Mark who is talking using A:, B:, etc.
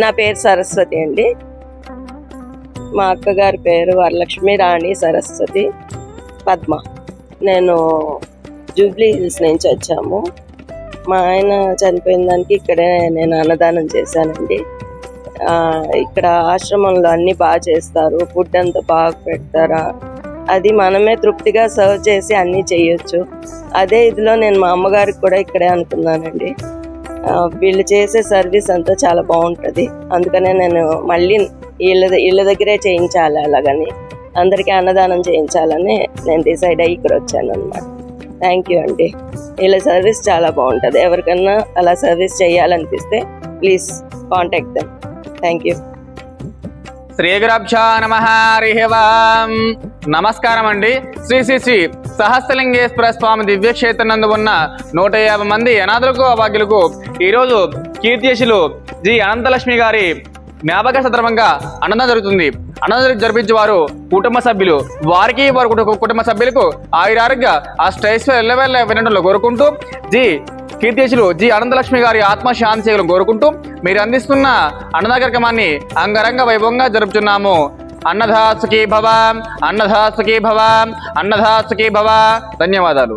A: నా పేరు సరస్వతి అండి. మా అక్కగారి పేరు వరలక్ష్మి రాణి సరస్వతి పద్మ. నేను జూబ్లీ హిల్స్ నుంచి వచ్చాము. మా ఆయన చనిపోయిన దానికి ఇక్కడే నేను అన్నదానం చేశానండి. ఇక్కడ ఆశ్రమంలో అన్నీ బాగా చేస్తారు, ఫుడ్ అంతా బాగా పెడతారా, అది మనమే తృప్తిగా సర్వ్ చేసి అన్నీ చేయొచ్చు. అదే ఇదిలో నేను మా అమ్మగారికి కూడా ఇక్కడే అనుకున్నానండి. వీళ్ళు చేసే సర్వీస్ అంతా చాలా బాగుంటుంది. అందుకనే నేను మళ్ళీ వీళ్ళ దగ్గరే చేయించాలి, అలాగని అందరికీ అన్నదానం చేయించాలని నేను డిసైడ్ అయ్యి ఇక్కడ వచ్చాను అనమాట. థ్యాంక్ యూ అండి. వీళ్ళ సర్వీస్ చాలా బాగుంటుంది. ఎవరికన్నా అలా సర్వీస్ చేయాలనిపిస్తే please contact them. Thank you.
B: శ్రీ గురుభ్యో నమః. హరి ఓం. నమస్కారం అండి. శ్రీ శ్రీ శ్రీ సహస్రలింగేశ్వర స్వామి దివ్యక్షేత్రం నందు ఉన్న 150 మంది అనాథులకు అభాగ్యులకు ఈరోజు కీర్తిశేషులు జి అనంతలక్ష్మి గారి జ్ఞాపక సందర్భంగా అన్నదానం జరుగుతుంది. అన్నదానం జరిపించే వారు కుటుంబ సభ్యులు. వారికి వారి కుటుంబ సభ్యులకు ఆయురారోగ్య అష్టైశ్వర్యాలు వినడంలో కోరుకుంటూ జి కీర్తిశేషులు జి అనంతలక్ష్మి గారి ఆత్మశాంతిలు కోరుకుంటూ మీరు అందిస్తున్న అన్నదాన కార్యక్రమాన్ని అంగరంగ వైభవంగా జరుపుతున్నాము. అన్నదా సుఖీ భవ, అన్నదా సుఖీ భవ, అన్నదా సుఖీ భవ. ధన్యవాదాలు.